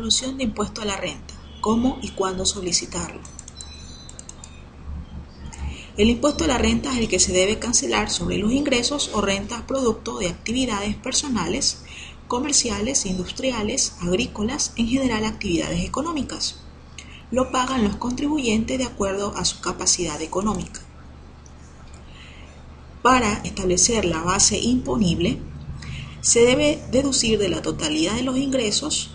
Devolución de impuesto a la renta. ¿Cómo y cuándo solicitarlo? El impuesto a la renta es el que se debe cancelar sobre los ingresos o rentas producto de actividades personales, comerciales, industriales, agrícolas, en general actividades económicas. Lo pagan los contribuyentes de acuerdo a su capacidad económica. Para establecer la base imponible, se debe deducir de la totalidad de los ingresos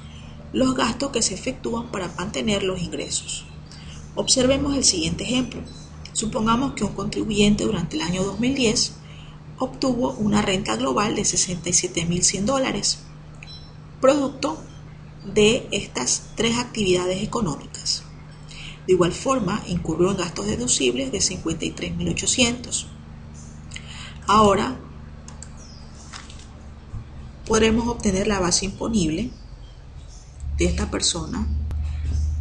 los gastos que se efectúan para mantener los ingresos. Observemos el siguiente ejemplo. Supongamos que un contribuyente durante el año 2010 obtuvo una renta global de $67.100, producto de estas tres actividades económicas. De igual forma, incurrió en gastos deducibles de $53.800. Ahora, podremos obtener la base imponible de esta persona,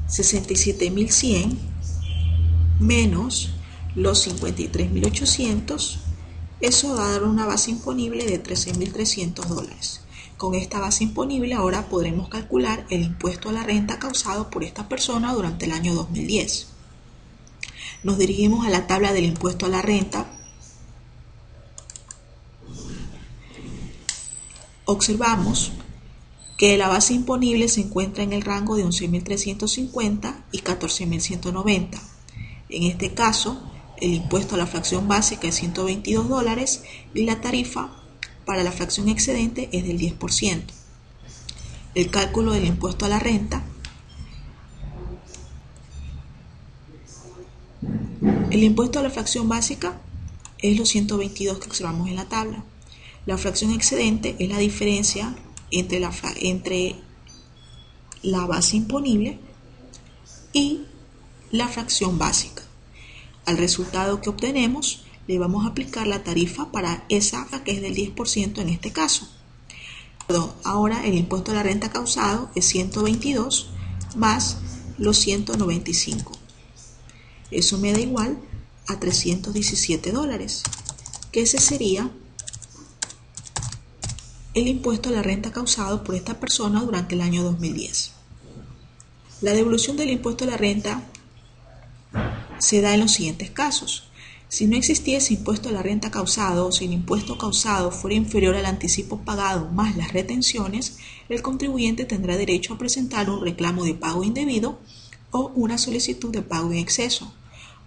67.100 menos los 53.800, eso va a dar una base imponible de $13.300. Con esta base imponible ahora podremos calcular el impuesto a la renta causado por esta persona durante el año 2010. Nos dirigimos a la tabla del impuesto a la renta. Observamos que la base imponible se encuentra en el rango de 11.350 y 14.190. En este caso, el impuesto a la fracción básica es $122 y la tarifa para la fracción excedente es del 10%. El cálculo del impuesto a la renta. El impuesto a la fracción básica es los 122 que observamos en la tabla. La fracción excedente es la diferencia entre la base imponible y la fracción básica. Al resultado que obtenemos le vamos a aplicar la tarifa para esa que es del 10% en este caso. Ahora el impuesto a la renta causado es 122 más los 195. Eso me da igual a $317, que ese sería el impuesto a la renta causado por esta persona durante el año 2010. La devolución del impuesto a la renta se da en los siguientes casos. Si no existiese impuesto a la renta causado o si el impuesto causado fuera inferior al anticipo pagado más las retenciones, el contribuyente tendrá derecho a presentar un reclamo de pago indebido o una solicitud de pago en exceso,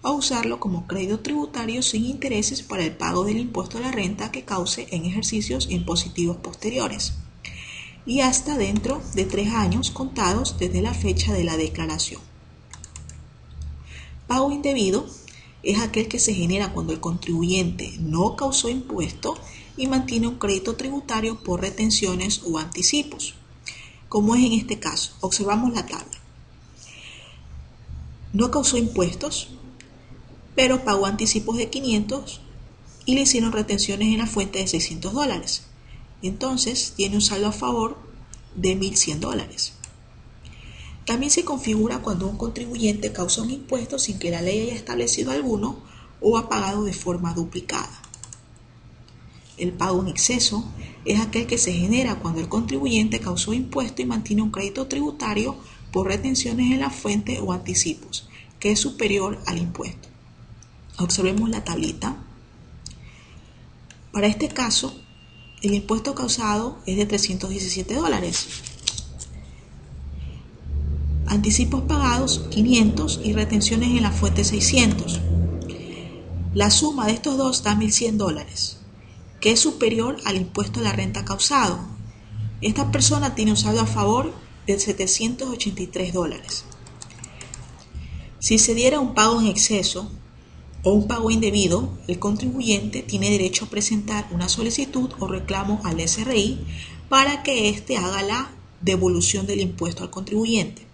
o usarlo como crédito tributario sin intereses para el pago del impuesto a la renta que cause en ejercicios impositivos posteriores, y hasta dentro de 3 años contados desde la fecha de la declaración. Pago indebido es aquel que se genera cuando el contribuyente no causó impuesto y mantiene un crédito tributario por retenciones o anticipos, como es en este caso. Observamos la tabla. No causó impuestos, pero pagó anticipos de 500 y le hicieron retenciones en la fuente de $600. Entonces tiene un saldo a favor de $1.100. También se configura cuando un contribuyente causa un impuesto sin que la ley haya establecido alguno o ha pagado de forma duplicada. El pago en exceso es aquel que se genera cuando el contribuyente causó impuesto y mantiene un crédito tributario por retenciones en la fuente o anticipos, que es superior al impuesto. Observemos la tablita. Para este caso, el impuesto causado es de $317. Anticipos pagados 500 y retenciones en la fuente 600. La suma de estos dos da $1.100, que es superior al impuesto a la renta causado. Esta persona tiene un saldo a favor de $783. Si se diera un pago en exceso o un pago indebido, el contribuyente tiene derecho a presentar una solicitud o reclamo al SRI para que éste haga la devolución del impuesto al contribuyente.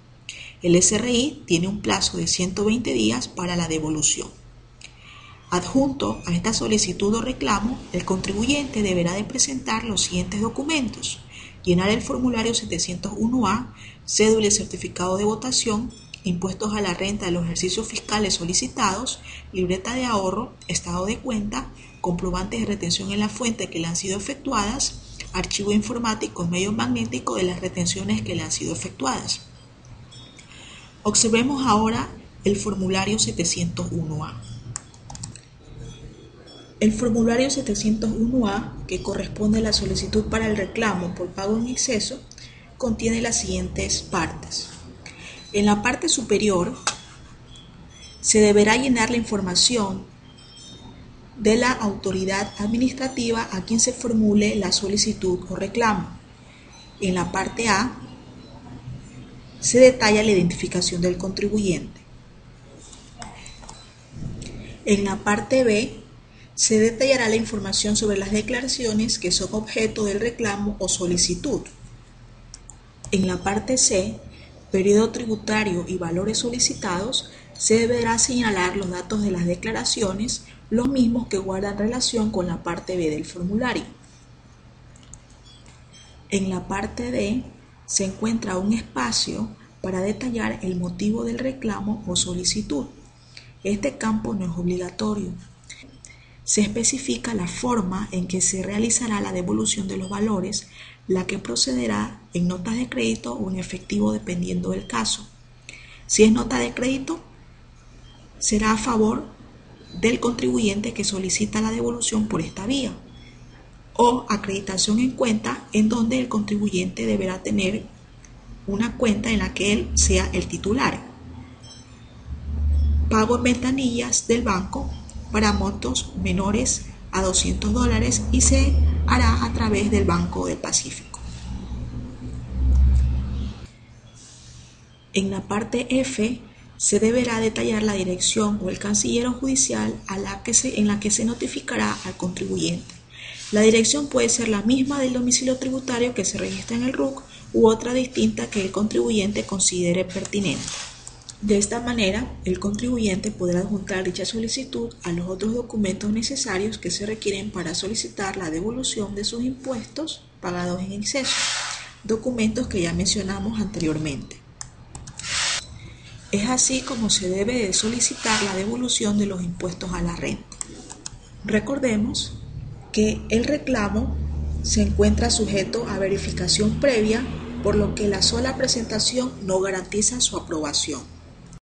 El SRI tiene un plazo de 120 días para la devolución. Adjunto a esta solicitud o reclamo, el contribuyente deberá de presentar los siguientes documentos: llenar el formulario 701A, cédula y certificado de votación, impuestos a la renta de los ejercicios fiscales solicitados, libreta de ahorro, estado de cuenta, comprobantes de retención en la fuente que le han sido efectuadas, archivo informático en medio magnético de las retenciones que le han sido efectuadas. Observemos ahora el formulario 701A. El formulario 701A, que corresponde a la solicitud para el reclamo por pago en exceso, contiene las siguientes partes. En la parte superior se deberá llenar la información de la autoridad administrativa a quien se formule la solicitud o reclamo. En la parte A se detalla la identificación del contribuyente. En la parte B se detallará la información sobre las declaraciones que son objeto del reclamo o solicitud. En la parte C, periodo tributario y valores solicitados, se deberá señalar los datos de las declaraciones, los mismos que guardan relación con la parte B del formulario. En la parte D se encuentra un espacio para detallar el motivo del reclamo o solicitud. Este campo no es obligatorio. Se especifica la forma en que se realizará la devolución de los valores, la que procederá en notas de crédito o en efectivo dependiendo del caso. Si es nota de crédito, será a favor del contribuyente que solicita la devolución por esta vía, o acreditación en cuenta, en donde el contribuyente deberá tener una cuenta en la que él sea el titular. Pago en ventanillas del banco para montos menores a $200 y se hará a través del Banco del Pacífico. En la parte F se deberá detallar la dirección o el canciller judicial en la que se notificará al contribuyente. La dirección puede ser la misma del domicilio tributario que se registra en el RUC u otra distinta que el contribuyente considere pertinente. De esta manera, el contribuyente podrá adjuntar dicha solicitud a los otros documentos necesarios que se requieren para solicitar la devolución de sus impuestos pagados en exceso, documentos que ya mencionamos anteriormente. Es así como se debe de solicitar la devolución de los impuestos a la renta. Recordemos que el reclamo se encuentra sujeto a verificación previa, por lo que la sola presentación no garantiza su aprobación.